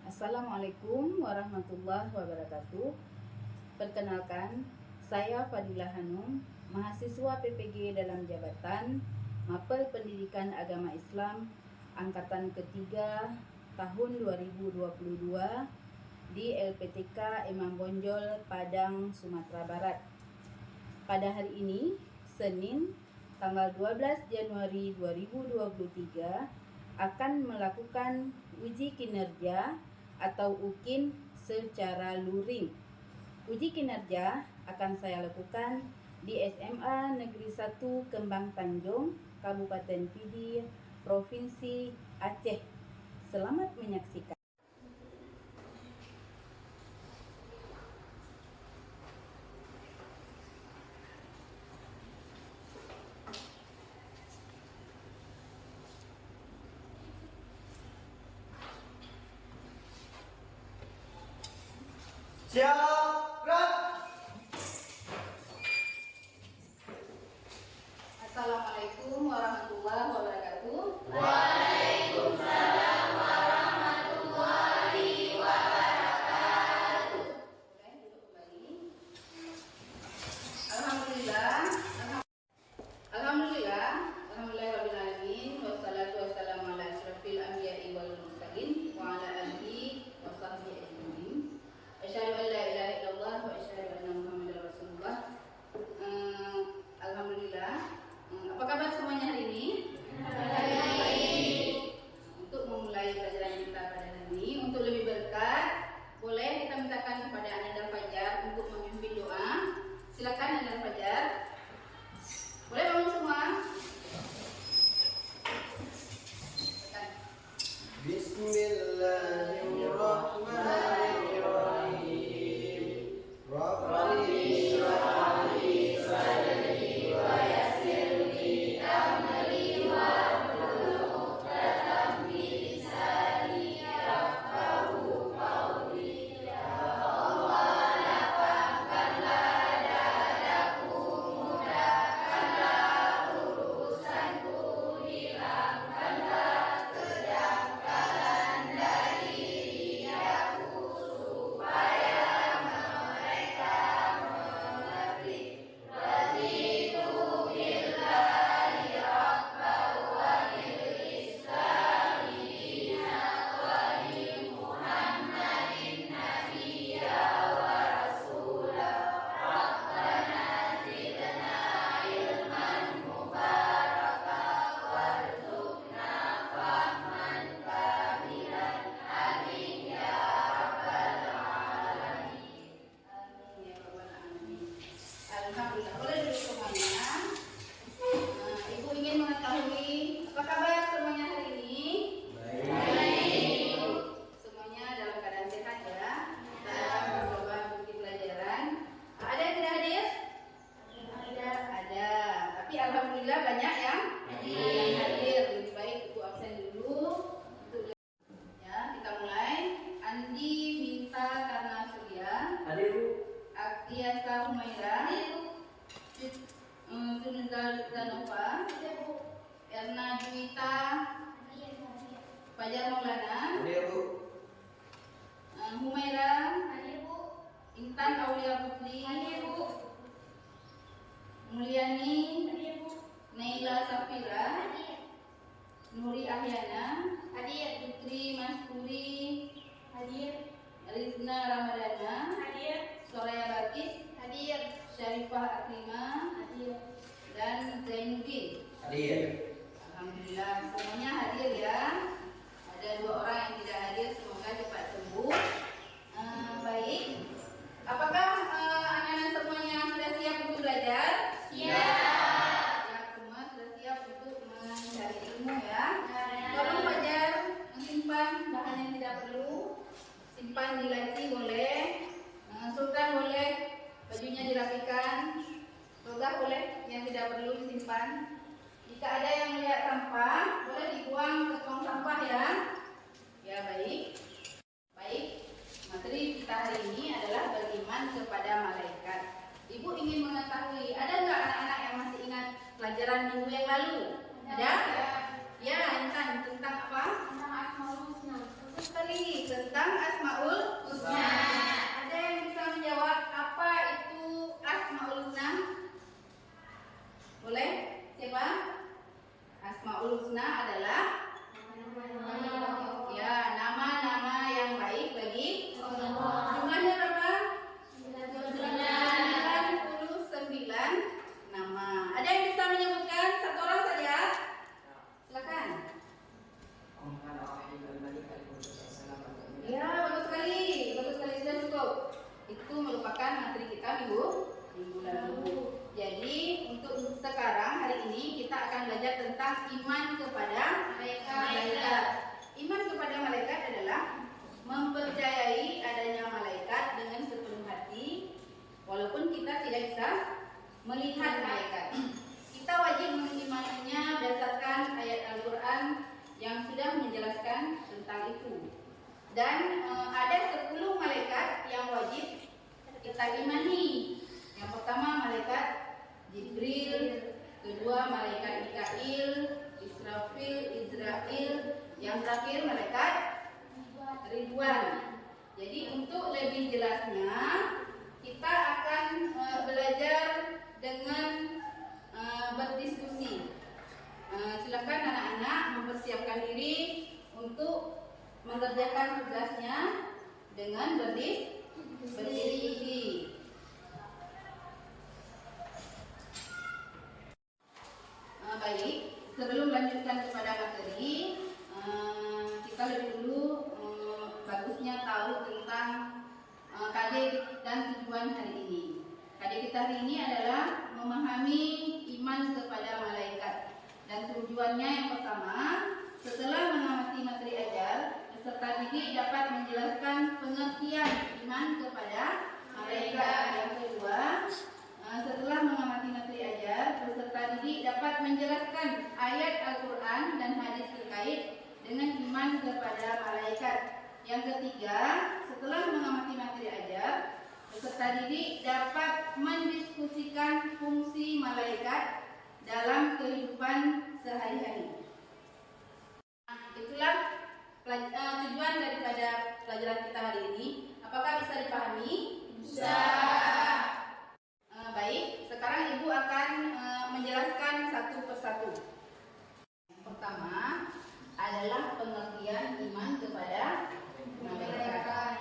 Assalamualaikum warahmatullahi wabarakatuh. Perkenalkan, saya Fadilah Hanum, mahasiswa PPG dalam jabatan Mapel Pendidikan Agama Islam Angkatan ketiga tahun 2022 di LPTK Imam Bonjol, Padang, Sumatera Barat. Pada hari ini, Senin, tanggal 12 Januari 2023, akan melakukan uji kinerja atau UKIN secara luring. Uji kinerja akan saya lakukan di SMA Negeri 1 Kembang Tanjung, Kabupaten Pidi, Provinsi Aceh. Selamat menyaksikan. Siap, gerak. Assalamualaikum warahmatullahi wabarakatuh. Waalaikumsalam warahmatullahi wabarakatuh. Boleh duduk kembali. Alhamdulillahirabbil alamin, wassalatu wassalamu ala asyrafil anbiya'i wal mursalin wa ala alihi wa sahbihi ajmain. Asyhadu an la ilaha illallah wa asyhadu anna Muhammadar Rasulullah. Alhamdulillah. Apa kabar semuanya hari ini? Baik. Untuk memulai pelajaran kita pada hari ini, untuk lebih berkat, boleh kita mintakan kepada Ananda Fajar untuk memimpin doa. Silakan Ananda Fajar. Boleh bangun semua? Bismillahirrahmanirrahim. Rabbi shrah li sadri wa yassir li amri wahlul 'uqdatam min lisani yafqahu qawli. Ya Allah, lapangkanlah dadaku, mudahkanlah urusanku, hilangkanlah kejanggalan dari diri aku, supaya mereka mengerti. Raditu billahi rabban wa bil islami dinan wa bi Muhammadin nabiyya wa rasula. Rabbana zidna ilman mubarakah warzuqna fahman kamilan. Amin ya rabbal alamin. Amin ya rabbal alamin. Alhamdulillah. Boleh duduk semuanya. Ibu ingin mengetahui apa kabar semuanya hari ini? Baik. Semuanya dalam keadaan sehat ya. Dalam mencoba mengikuti pelajaran. Ada yang tidak hadir? Ada. Tapi alhamdulillah banyak yang hadir. Lebih baik ibu absen dulu. Ya, kita mulai. Andi Minta Karna Surya, Hadir, Bu. Aktiasa Humaira, Sunzal Zanova, Erna Juwita, Fajar Maulana, Hadir, Bu. Humaira, Intan Aulia Putri, Mulyani, Naila Safira, Nuri Ahyana, Putri Masturi, Rizna Ramadana, Soraya Bakis, Syarifah Akrimah, dan Zainuddin. Hadir. Alhamdulillah semuanya hadir ya. Ada 2 orang yang tidak hadir, semoga cepat sembuh. Baik. Apakah anak-anak semuanya sudah siap untuk belajar? Siap, semua sudah siap untuk mencari ilmu ya. Tolong Fajar simpan bahan yang tidak perlu. Simpan di laci boleh. Sultan boleh bajunya dirapikan. Toga boleh yang tidak perlu disimpan. Jika ada yang melihat sampah, boleh dibuang ke tong sampah ya. Ya baik. Materi kita hari ini adalah beriman kepada malaikat. Ibu ingin mengetahui, ada nggak anak-anak yang masih ingat pelajaran minggu yang lalu? Ada? Ya, Intan, tentang apa? Tentang Asmaul Husna. sekali tentang Asmaul Husna. Ada yang bisa menjawab apa itu Asmaul Husna? Boleh? Siapa? Asmaul Husna adalah ya nama-nama yang baik bagi Allah. Jumlahnya berapa? 99 nama. Ada yang bisa menyebutkan satu orang saja? Silakan. Ya, bagus sekali sudah cukup. Itu merupakan materi kita minggu lalu. Jadi untuk sekarang hari ini kita akan belajar tentang iman kepada malaikat. Iman kepada malaikat adalah mempercayai adanya malaikat dengan sepenuh hati, walaupun kita tidak bisa melihat malaikat. Kita wajib mengimaninya berdasarkan ayat Al-Quran yang sudah menjelaskan tentang itu. Dan ada 10 malaikat yang wajib kita imani. Yang pertama malaikat Jibril, kedua malaikat Mikail, Israfil, Israel, yang terakhir malaikat Ridwan. Jadi untuk lebih jelasnya kita akan belajar dengan berdiskusi. Silakan anak-anak mempersiapkan diri untuk mengerjakan tugasnya dengan berdiskusi. Baik, sebelum lanjutkan kepada materi, kita lebih dulu bagusnya tahu tentang KD dan tujuan hari ini. KD kita hari ini adalah memahami iman kepada malaikat. Dan tujuannya yang pertama, setelah mengamati materi ajar, peserta didik dapat menjelaskan pengertian iman kepada malaikat. Yang kedua, setelah mengamati materi ajar, peserta didik dapat menjelaskan ayat Al-Quran dan hadis terkait dengan iman kepada malaikat. Yang ketiga, setelah mengamati materi ajar, peserta didik dapat mendiskusikan fungsi malaikat dalam kehidupan sehari-hari. Itulah tujuan daripada pelajaran kita hari ini. Apakah bisa dipahami? Bisa. Baik, sekarang Ibu akan menjelaskan satu persatu. Yang pertama adalah pengertian iman kepada malaikat.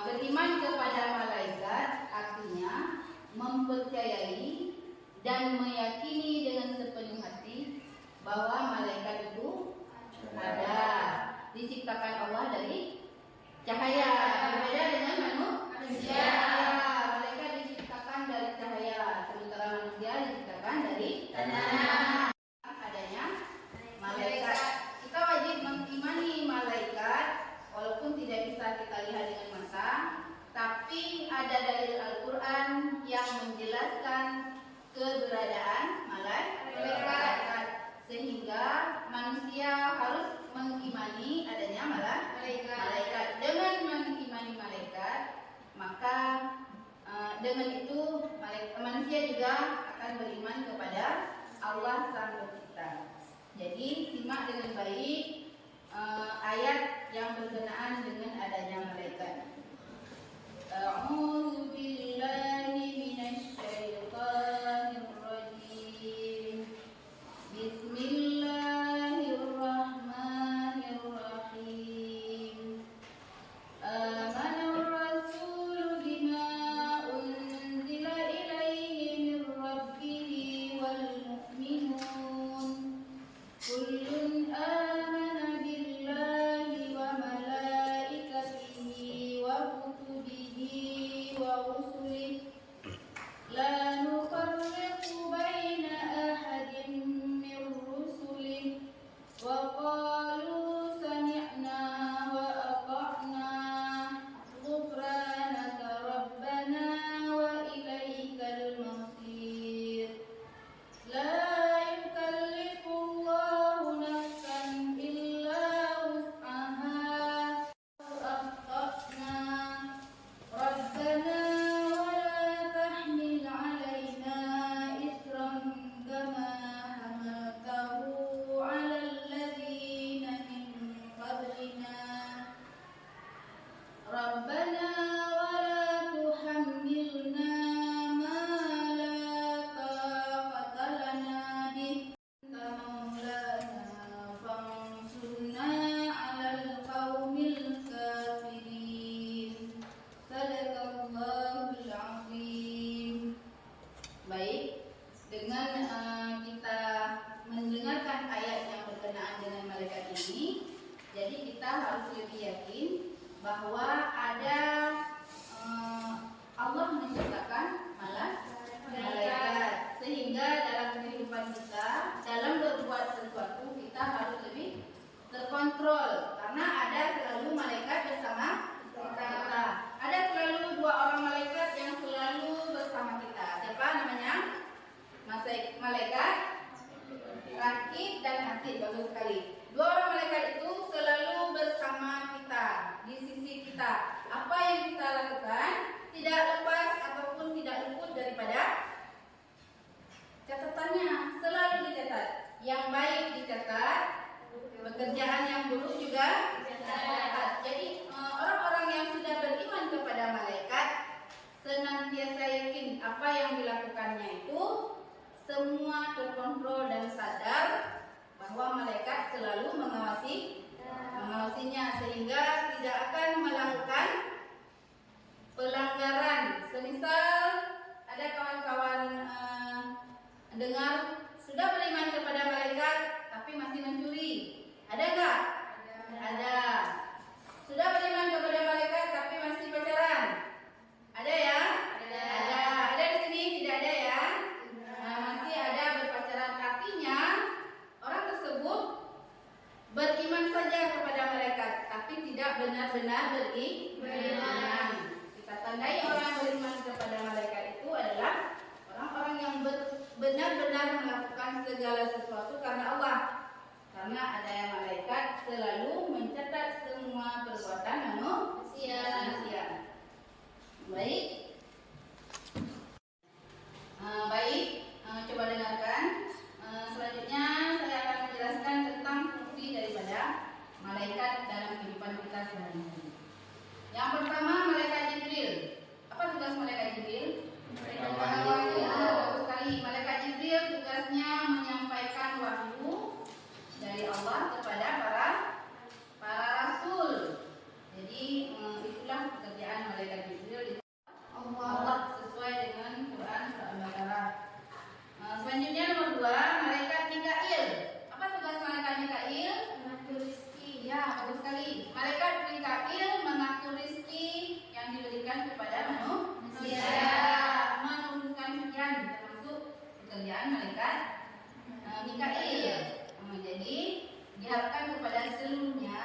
Beriman kepada malaikat artinya mempercayai dan meyakini dengan sepenuh hati bahwa malaikat itu ada, diciptakan Allah dari cahaya, berbeda dengan manusia. Malaikat diciptakan dari cahaya, sementara manusia diciptakan dari tanah. Adanya malaikat, kita wajib mengimani malaikat walaupun tidak bisa kita lihat dengan mata, tapi ada dalil Al-Quran yang menjelaskan keberadaan malaikat, sehingga manusia harus mengimani adanya malaikat. Dengan mengimani malaikat, maka dengan itu manusia juga akan beriman kepada Allah Sang Pencipta. Jadi simak dengan baik ayat yang berkenaan dengan adanya malaikat. A'udzu billahi minasy syaithanir rajim. Bismillahirrahmanirrahim. Amanur rasul bima unzila ilaihi min rabbih wal mu'minun kullun amana billahi wa malaikatihi yakin bahwa ada Allah menciptakan malaikat, sehingga dalam kehidupan kita, dalam berbuat sesuatu kita harus lebih terkontrol, karena ada selalu malaikat bersama kita. Ada selalu 2 orang malaikat yang selalu bersama kita. Siapa namanya? Malaikat Rakib dan Atid. Bagus sekali. 2 orang malaikat itu selalu bersama kita, di sisi kita. Apa yang kita lakukan tidak lepas ataupun tidak luput daripada catatannya, selalu dicatat. Yang baik dicatat, pekerjaan yang buruk juga dicatat. Jadi orang-orang yang sudah beriman kepada malaikat senantiasa yakin apa yang dilakukannya itu semua terkontrol dan sadar bahwa malaikat selalu mengawasinya, sehingga tidak akan melakukan pelanggaran. Semisal ada kawan-kawan dengar sudah beriman kepada malaikat tapi masih mencuri, ada nggak? Ada. Sudah beriman kepada malaikat tapi masih pacaran, ada ya? Ada. Ada di sini tidak ada ya? Masih ada berpacaran. Artinya orang tersebut beriman saja kepada malaikat tapi tidak benar-benar beriman. Kita tandai orang beriman kepada malaikat itu adalah orang-orang yang benar-benar melakukan segala sesuatu karena Allah. Karena ada yang malaikat selalu mencatat semua perbuatan manusia. Baik. Coba dengarkan. Selanjutnya saya akan menjelaskan tentang fungsi daripada malaikat dalam kehidupan kita sehari-hari. Yang pertama, malaikat Jibril. Apa tugas malaikat Jibril? Bagus sekali. Malaikat Jibril tugasnya menyampaikan wahyu dari Allah kepada para rasul. Jadi itulah pekerjaan malaikat Jibril. Allah sesuai dengan Quran surah Al-Baqarah. Selanjutnya nomor 2, malaikat Mikail. Apa tugas malaikat Mikail? Mengatur rezeki. Ya, bagus sekali. Malaikat Mikail mengatur rezeki yang diberikan kepada manusia, menurunkan hujan, termasuk pekerjaan malaikat Mikail. Jadi diharapkan kepada seluruhnya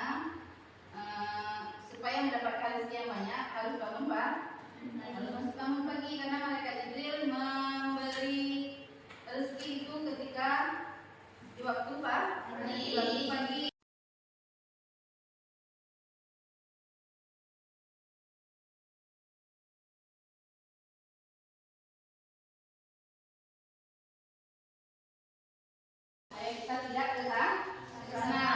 supaya mendapatkan rezeki yang banyak harus bangun pagi, karena malaikat Jibril memberi rezeki itu ketika di waktu pagi. Kita tidak ke sana.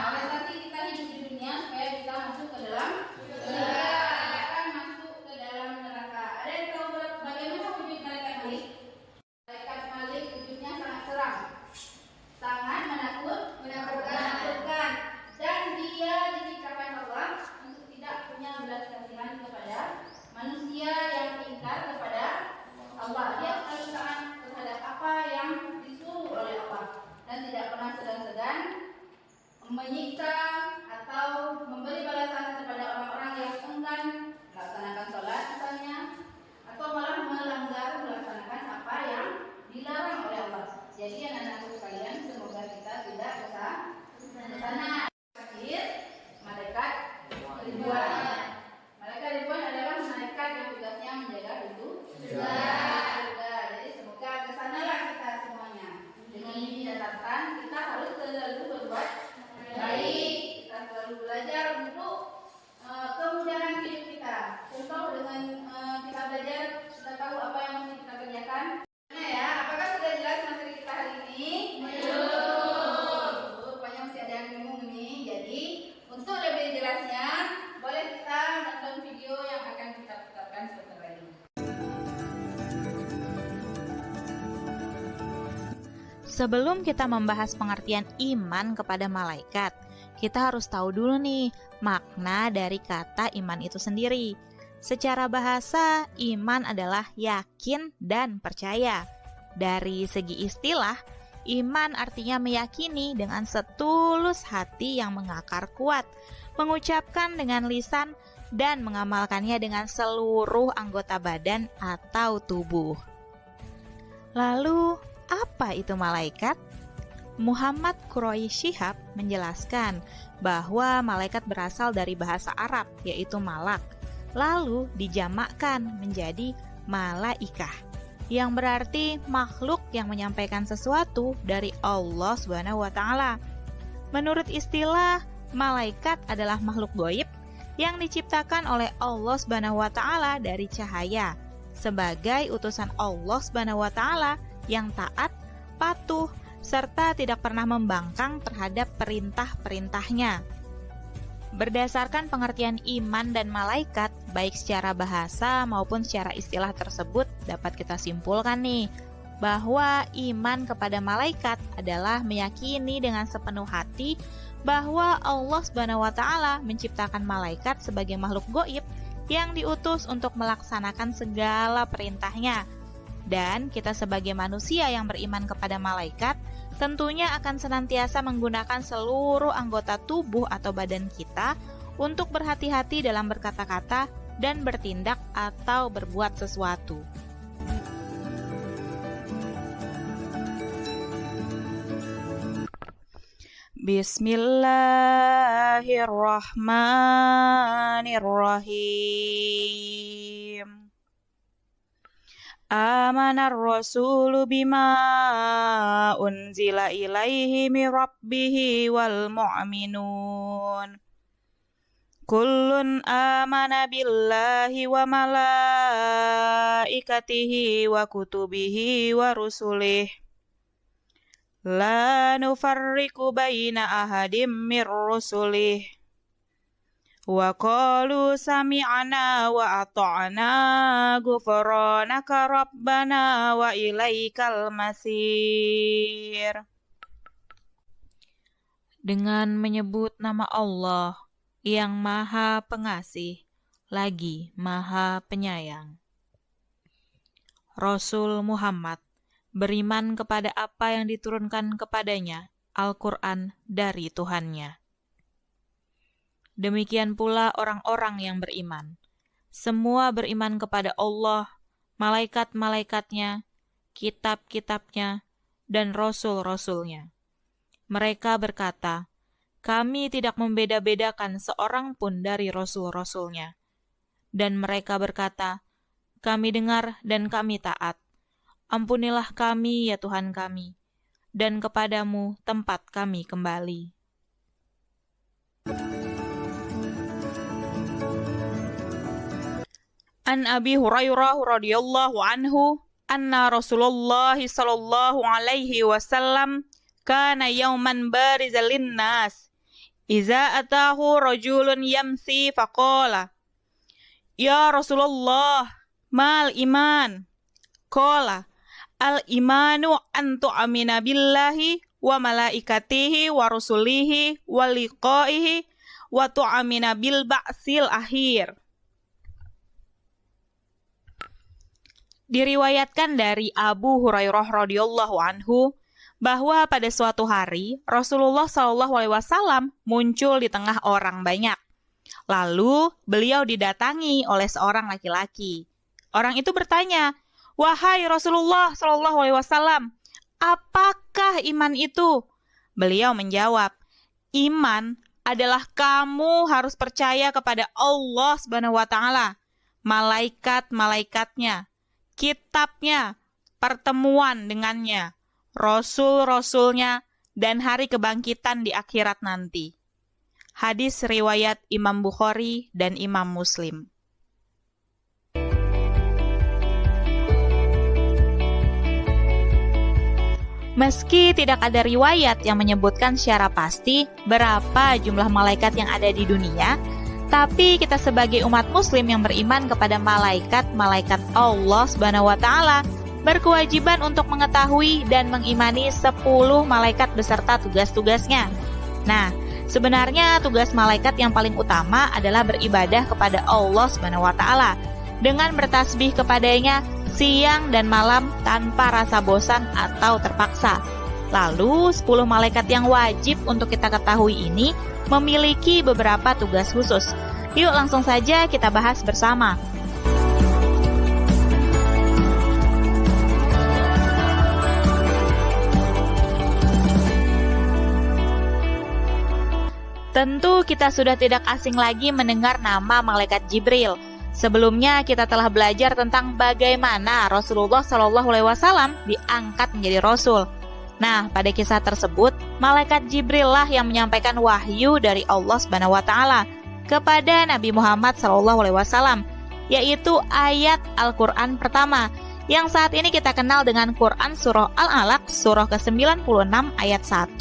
Orientasi kita hidup di dunia supaya kita masuk ke dalam surga, akan masuk ke dalam neraka. Ada yang tahu bagaimana wujud malaikat Malik? Malaikat Malik wujudnya sangat seram, sangat menakutkan, dan dia diciptakan Allah untuk tidak punya belas kasihan kepada manusia yang ingkar kepada Allah. Dia selalu taat terhadap apa yang disuruh oleh Allah dan tidak pernah segan-segan menyiksa atau memberi balasan kepada orang-orang yang enggan melaksanakan sholat misalnya, atau malah melanggar melaksanakan apa yang dilarang oleh Allah. Jadi anak-anakku sekalian, semoga kita tidak ke sana. Malaikat Ridwan. Malaikat Ridwan adalah malaikat yang tugasnya menjaga pintu surga. Jadi semoga ke sanalah kita semuanya. Dengan ini catatan kita harus selalu berbuat baik. Kita selalu belajar untuk kemudahan hidup kita. Contoh dengan kita belajar, kita tahu apa yang mesti kita kerjakan. Nah ya, apakah sudah jelas materi kita hari ini? Belum. Rupanya masih ada yang bingung ini. Jadi untuk lebih jelasnya, boleh kita nonton video yang akan kita putarkan sebentar lagi. Sebelum kita membahas pengertian iman kepada malaikat, kita harus tahu dulu nih makna dari kata iman itu sendiri. Secara bahasa, iman adalah yakin dan percaya. Dari segi istilah, iman artinya meyakini dengan setulus hati yang mengakar kuat, mengucapkan dengan lisan, dan mengamalkannya dengan seluruh anggota badan atau tubuh. Lalu, apa itu malaikat? Muhammad Quraish Shihab menjelaskan bahwa malaikat berasal dari bahasa Arab, yaitu malak, lalu dijamakkan menjadi malaikah, yang berarti makhluk yang menyampaikan sesuatu dari Allah SWT. Menurut istilah, malaikat adalah makhluk gaib yang diciptakan oleh Allah SWT dari cahaya, sebagai utusan Allah SWT yang taat, patuh, serta tidak pernah membangkang terhadap perintah-perintahnya. Berdasarkan pengertian iman dan malaikat, baik secara bahasa maupun secara istilah tersebut, dapat kita simpulkan nih, bahwa iman kepada malaikat adalah meyakini dengan sepenuh hati bahwa Allah SWT menciptakan malaikat sebagai makhluk gaib yang diutus untuk melaksanakan segala perintahnya. Dan kita sebagai manusia yang beriman kepada malaikat tentunya akan senantiasa menggunakan seluruh anggota tubuh atau badan kita untuk berhati-hati dalam berkata-kata dan bertindak atau berbuat sesuatu. Bismillahirrahmanirrahim. Amanar rasulu bima unzila ilaihi min rabbih wal mu'minun. Kullun amana billahi wa malaikatihi wa kutubihi wa rusulih. La nufarriqu baina ahadim mir rusulih. Wa qalu sami'na wa ata'na ghufranaka rabbana wa ilaikal masir. Dengan menyebut nama Allah yang Maha Pengasih lagi Maha Penyayang. Rasul Muhammad beriman kepada apa yang diturunkan kepadanya, Al-Quran dari Tuhannya. Demikian pula orang-orang yang beriman. Semua beriman kepada Allah, malaikat-malaikatnya, kitab-kitabnya, dan rasul-rasulnya. Mereka berkata, kami tidak membeda-bedakan seorang pun dari rasul-rasulnya. Dan mereka berkata, kami dengar dan kami taat. Ampunilah kami ya Tuhan kami, dan kepadamu tempat kami kembali. An Abi Hurairah radhiyallahu anhu anna Rasulullah sallallahu alaihi wasallam kana yawman barizal linnas iza atahu rajulun yamsi faqala ya Rasulullah mal iman qala al imanu an tu'mina billahi wa malaikatihi wa rusulihi wa liqaihi wa tu'mina bil ba'sil akhir. Diriwayatkan dari Abu Hurairah radhiyallahu anhu bahwa pada suatu hari Rasulullah SAW muncul di tengah orang banyak. Lalu beliau didatangi oleh seorang laki-laki. Orang itu bertanya, "Wahai Rasulullah SAW, apakah iman itu?" Beliau menjawab, "Iman adalah kamu harus percaya kepada Allah SWT, malaikat-malaikatnya, kitabnya, pertemuan dengannya, rasul-rasulnya, dan hari kebangkitan di akhirat nanti." Hadis riwayat Imam Bukhari dan Imam Muslim. Meski tidak ada riwayat yang menyebutkan secara pasti berapa jumlah malaikat yang ada di dunia, tapi kita sebagai umat muslim yang beriman kepada malaikat-malaikat Allah SWT berkewajiban untuk mengetahui dan mengimani 10 malaikat beserta tugas-tugasnya. Nah, sebenarnya tugas malaikat yang paling utama adalah beribadah kepada Allah SWT dengan bertasbih kepadanya siang dan malam tanpa rasa bosan atau terpaksa. Lalu 10 malaikat yang wajib untuk kita ketahui ini memiliki beberapa tugas khusus. Yuk langsung saja kita bahas bersama. Tentu kita sudah tidak asing lagi mendengar nama malaikat Jibril. Sebelumnya kita telah belajar tentang bagaimana Rasulullah SAW diangkat menjadi Rasul. Nah, pada kisah tersebut, malaikat Jibril lah yang menyampaikan wahyu dari Allah SWT kepada Nabi Muhammad SAW, yaitu ayat Al-Quran pertama, yang saat ini kita kenal dengan Quran Surah Al-Alaq, surah ke-96 ayat 1-5.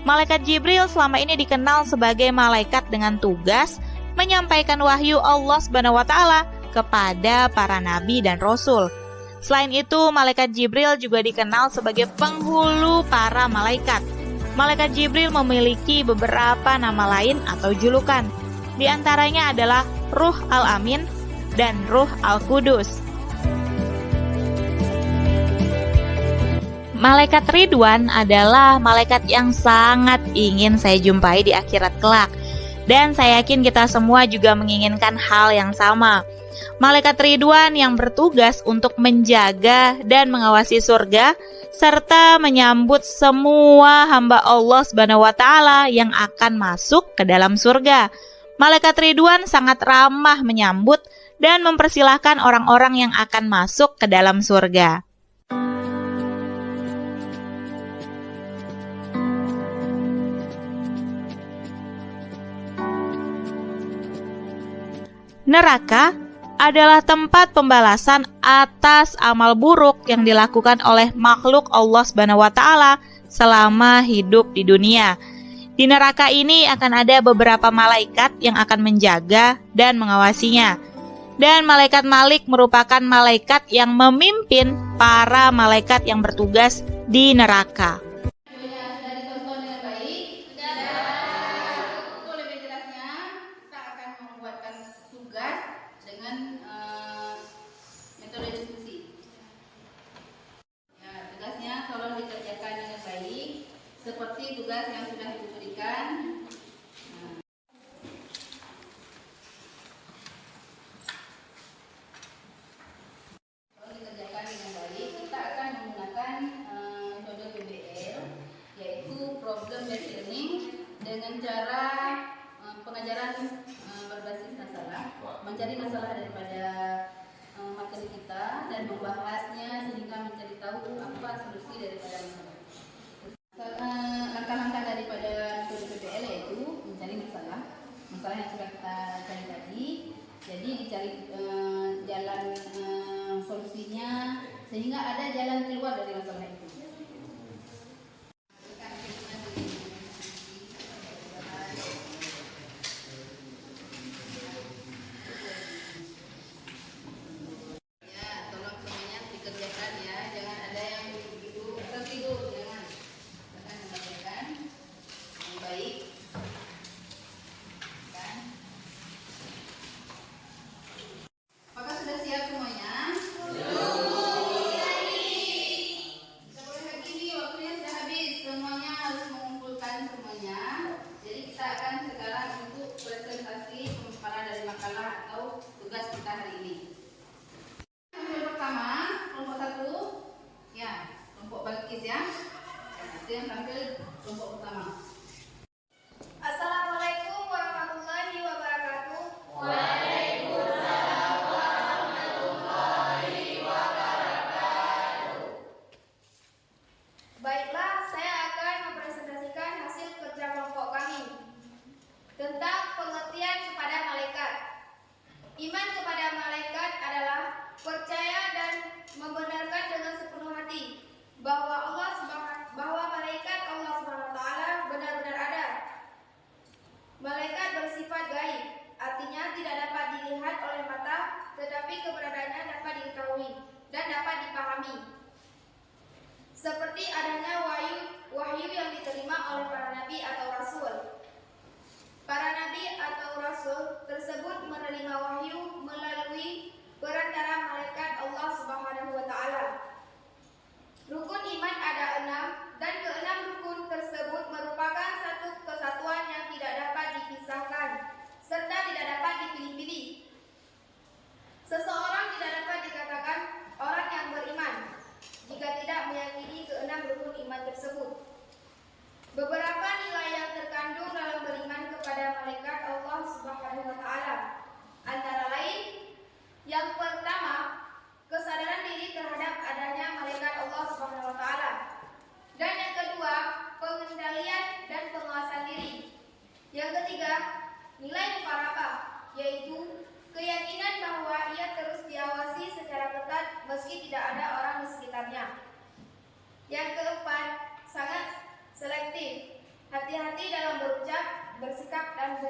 Malaikat Jibril selama ini dikenal sebagai malaikat dengan tugas menyampaikan wahyu Allah SWT kepada para nabi dan rasul. Selain itu, malaikat Jibril juga dikenal sebagai penghulu para malaikat. Malaikat Jibril memiliki beberapa nama lain atau julukan. Di antaranya adalah Ruh Al-Amin dan Ruh Al-Qudus. Malaikat Ridwan adalah malaikat yang sangat ingin saya jumpai di akhirat kelak. Dan saya yakin kita semua juga menginginkan hal yang sama. Malaikat Ridwan yang bertugas untuk menjaga dan mengawasi surga, serta menyambut semua hamba Allah SWT yang akan masuk ke dalam surga. Malaikat Ridwan sangat ramah menyambut dan mempersilahkan orang-orang yang akan masuk ke dalam surga. Neraka adalah tempat pembalasan atas amal buruk yang dilakukan oleh makhluk Allah SWT selama hidup di dunia. Di neraka ini akan ada beberapa malaikat yang akan menjaga dan mengawasinya. Dan malaikat Malik merupakan malaikat yang memimpin para malaikat yang bertugas di neraka. Seperti tugas yang sudah diberikan. Kalau dikerjakan dengan baik, kita akan menggunakan metode PBL, yaitu problem based learning, dengan cara pengajaran berbasis masalah, mencari masalah daripada materi kita dan membahasnya sehingga mencari tahu apa solusi daripada masalah. Langkah-langkah daripada metode PBL yaitu mencari masalah yang sudah kita cari tadi. Jadi dicari jalan solusinya sehingga ada jalan keluar dari masalah itu. Assalamualaikum warahmatullahi wabarakatuh. Baiklah, saya akan mempresentasikan hasil kerja kelompok kami tentang pengertian kepada malaikat. Iman kepada malaikat adalah percaya dan membenarkan dengan sepenuh hati bahwa malaikat Allah SWT benar-benar ada. Malaikat bersifat gaib, artinya tidak dapat dilihat oleh mata, tetapi keberadaannya dapat diketahui dan dapat dipahami. Seperti adanya wahyu yang diterima oleh para nabi atau rasul. Para nabi atau rasul tersebut menerima wahyu melalui perantara malaikat Allah SWT. Rukun iman ada 6,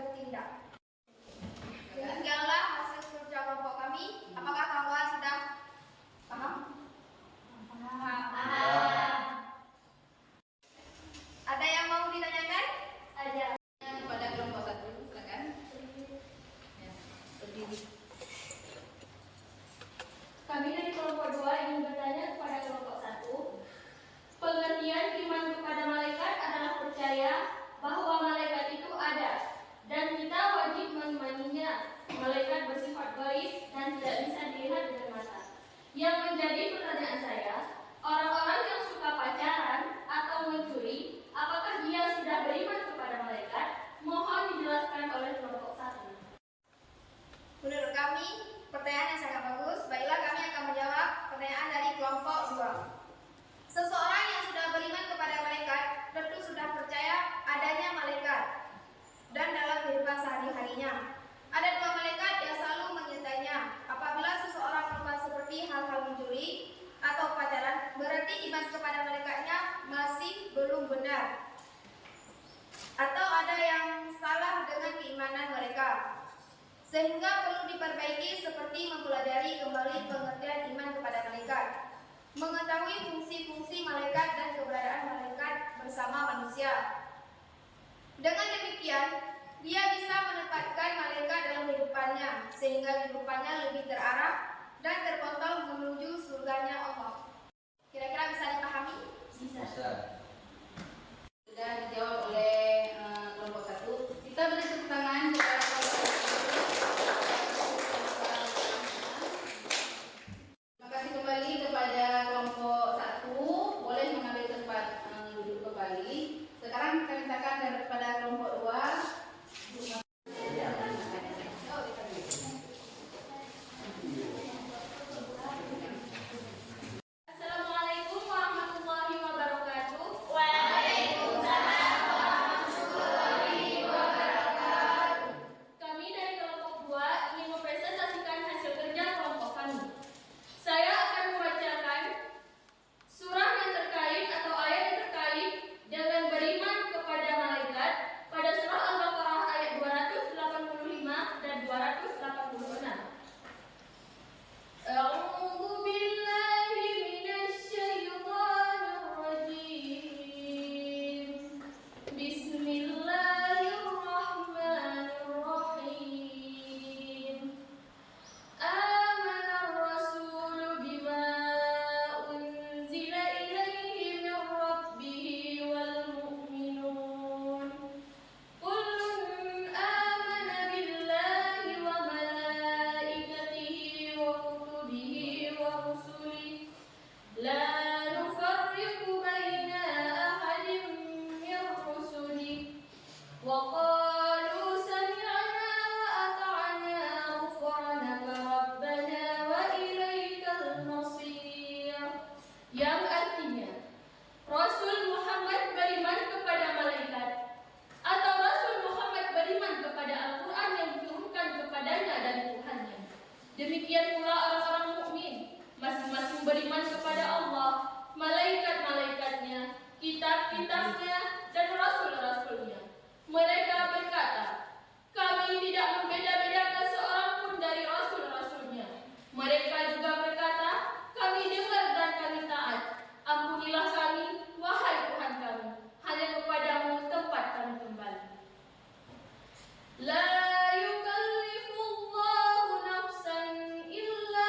bertindak. Demikianlah hasil kerja kelompok kami. Apakah kawan sudah paham? Ada yang mau ditanyakan? Ada. Kepada kelompok satu, silakan. Ya, berdiri. Kami dari kelompok 2 ingin bertanya kepada kelompok 1. Pengertian iman kepada malaikat adalah percaya bahwa malaikat itu ada dan kita wajib mengimaninya. Malaikat bersifat gaib dan tidak bisa dilihat dengan mata. Yang menjadi pertanyaan saya, orang-orang yang suka pacaran atau mencuri, apakah dia sudah beriman kepada malaikat? Mohon dijelaskan oleh kelompok 1. Menurut kami, pertanyaan yang sangat bagus. Baiklah, kami akan menjawab pertanyaan dari kelompok 2. Seseorang yang sudah beriman kepada malaikat tentu sudah percaya adanya malaikat dan dalam kehidupan sehari-harinya. Ada 2 malaikat yang selalu menyertainya. Apabila seseorang melakukan seperti hal-hal mencuri atau pacaran, berarti iman kepada malaikatnya masih belum benar. Atau ada yang salah dengan keimanan mereka. Sehingga perlu diperbaiki seperti mempelajari kembali pengertian iman kepada malaikat, mengetahui fungsi-fungsi malaikat dan keberadaan malaikat bersama manusia. Dengan demikian, dia bisa menempatkan malaikat dalam kehidupannya, sehingga kehidupannya lebih terarah dan terkontrol menuju surganya Allah. Kira-kira bisa dipahami? Bisa. Sudah dijawab oleh kelompok satu. Kita beri tepuk tangan kepada kelompok satu. Terima kasih kembali kepada kelompok satu. Boleh mengambil tempat duduk kembali. Sekarang kita mintakan kepada kelompok 2. Assalamualaikum warahmatullahi wabarakatuh. Kami dari kelompok 2 ingin mempresentasikan hasil kerja kelompok kami. Saya akan membacakan surah yang terkait atau ayat yang terkait dengan beriman kepada malaikat pada surah Al-Baqarah ayat 285 dan 286. A'udzu billahi minasyaitonir rajim. Bismillahirrahmanirrahim. Amana ar-rasulu bima unzila ilaihi min rabbih wal mu'minun. Kullun amana billahi wa malaikatihi wa kutubihi wa rusulihi la nufarriqu baina ahadin min rusulihi wa qalu sami'na wa ata'na ghufranaka rabbana wa ilaikal masir. Yang artinya, Rasul Muhammad beriman kepada malaikat atau Rasul Muhammad beriman kepada Al-Quran yang diturunkan kepadanya dari Tuhannya. Demikian pula orang-orang mukmin, masing-masing beriman kepada Allah, malaikat-malaikatnya, kitab-kitabnya, dan rasul-rasulnya. Mereka berkata, kami tidak membeda-bedakan seorang pun dari rasul-rasulnya. Mereka juga berkata, kami dengar dan kami taat. Ampunilah kami, wahai Tuhan kami, hanya kepadamu tempat kami kembali. La yukallifullahu nafsan illa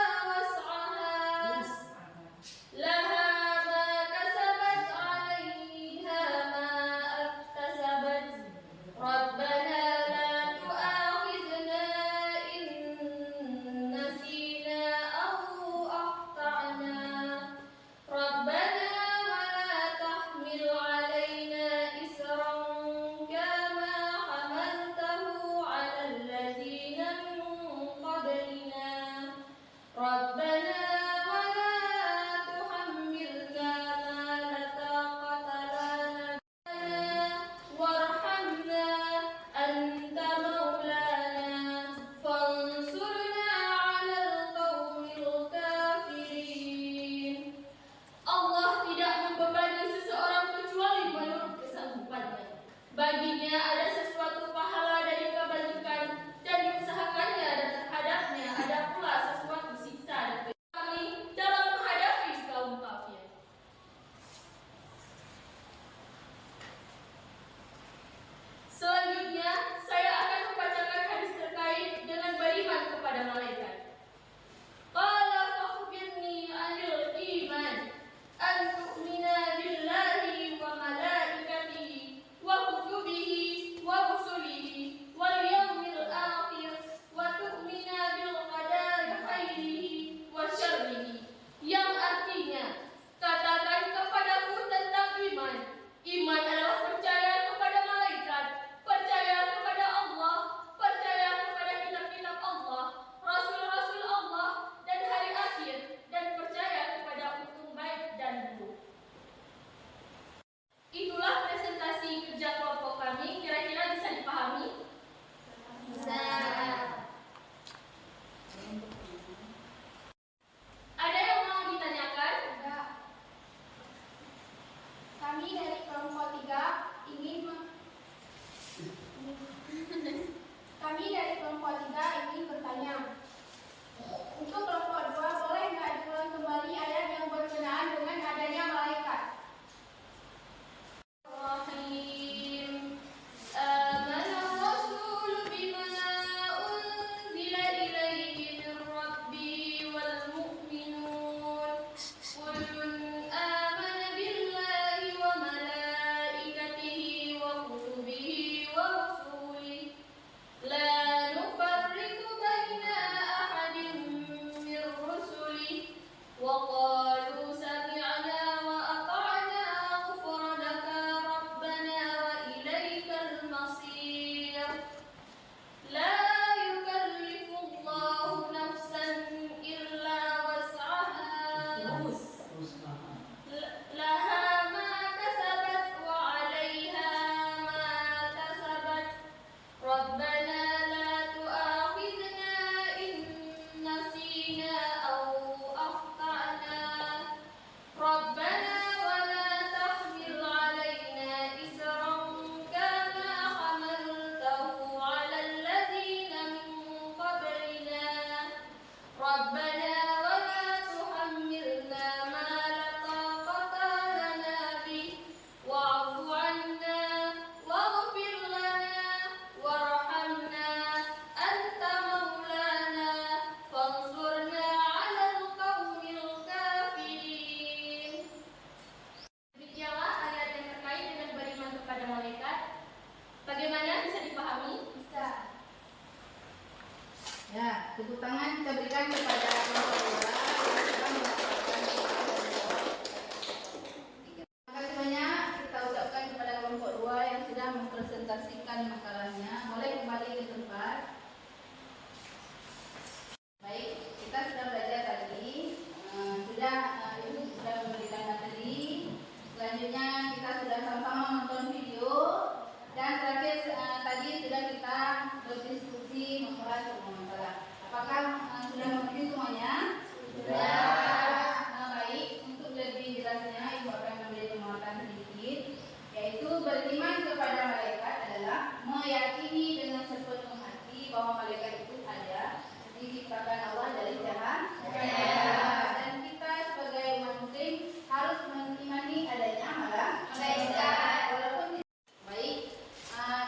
misalnya. Untuk kelompok 2, boleh nggak diulang kembali ayat yang berkenaan dengan adanya malaikat? Rahim. Amana ar-rasulu bima unzila ilaihi min rabbi wal mu'minun. Kullun amana billahi wa malaikatihi wa kutubihi wa rusulihi. La nufarriqu baina ahadin min rusulihi wa qalu sami'na wa ata'na ghufranaka rabbana wa ilaikal masir. La yukallifu Allahu nafsan illa wus'aha. Laha ma kasabat wa 'alaiha ma kasabat. Rabbana la tu'akhidhna in nasina aw akhtana. Rabbana wa la tahmil 'alaina isran kama hamaltahu 'ala alladhina min qablina. Rabbana wa la tuhammilna ma la taqata lana bih. Wa'fu 'anna waghfir lana warhamna anta maulana fansurna 'alal qaumil kafirin. Demikianlah ayat yang terkait dengan beriman kepada malaikat. Bagaimana, bisa dipahami? Bisa. Ya, tepuk tangan kita berikan kepada kelompok 2 yang sedang melaksanakan Terima kasih banyak kita ucapkan kepada kelompok 2 yang sudah mempresentasikan makalahnya. Boleh kembali ke tempat. Baik, kita sudah belajar tadi. Ibu sudah memberikan materi. Selanjutnya kita sudah sama-sama menonton video. Dan terakhir tadi sudah kita berdiskusi mengulas semua masalah. Apakah sudah mengerti semuanya? Sudah. Baik, untuk lebih jelasnya Ibu akan memberi penguatan sedikit, yaitu beriman kepada malaikat adalah meyakini dengan sepenuh hati bahwa malaikat itu ada, diciptakan Allah dari cahaya. Dan kita sebagai umat muslim harus mengimani adanya malaikat. Walaupun baik,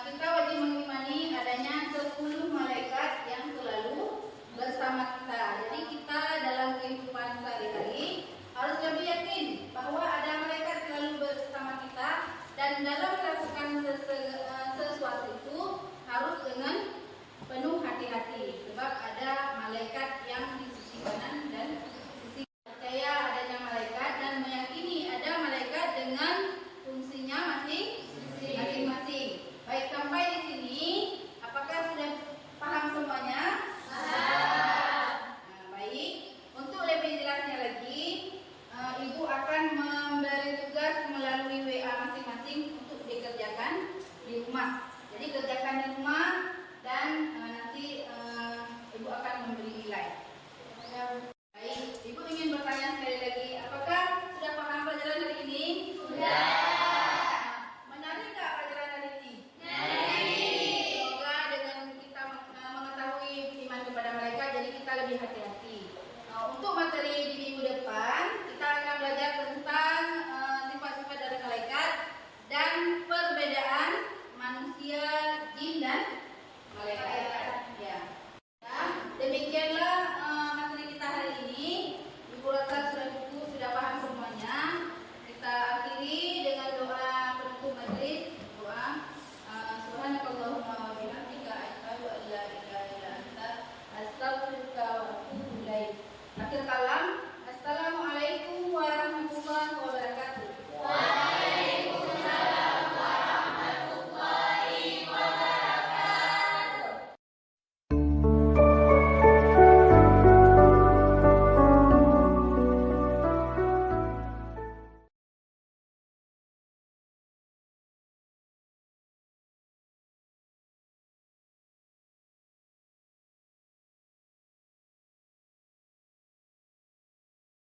kita wajib mengimani adanya 10 malaikat yang selalu bersama kita. Jadi kita dalam kehidupan sehari-hari harus lebih yakin bahwa ada malaikat selalu bersama kita, dan dalam melakukan sesuatu itu harus dengan penuh hati-hati, sebab ada malaikat yang di sisi kanan dan sisi percaya adanya malaikat dan meyakini ada malaikat dengan fungsinya masing-masing. Baik, sampai di sini apakah sudah paham semuanya? Baik, untuk lebih jelasnya lagi, Ibu akan memberi tugas melalui WA masing-masing untuk dikerjakan di rumah. Jadi kerjakan di rumah dan nanti Ibu akan memberi nilai. Baik, Ibu ingin bertanya sekali lagi, apakah sudah paham pelajaran hari ini? Sudah. Menarik nggak pelajaran hari ini? Menarik. Semoga dengan kita mengetahui iman kepada mereka, jadi kita lebih hati-hati. Untuk materi di minggu depan,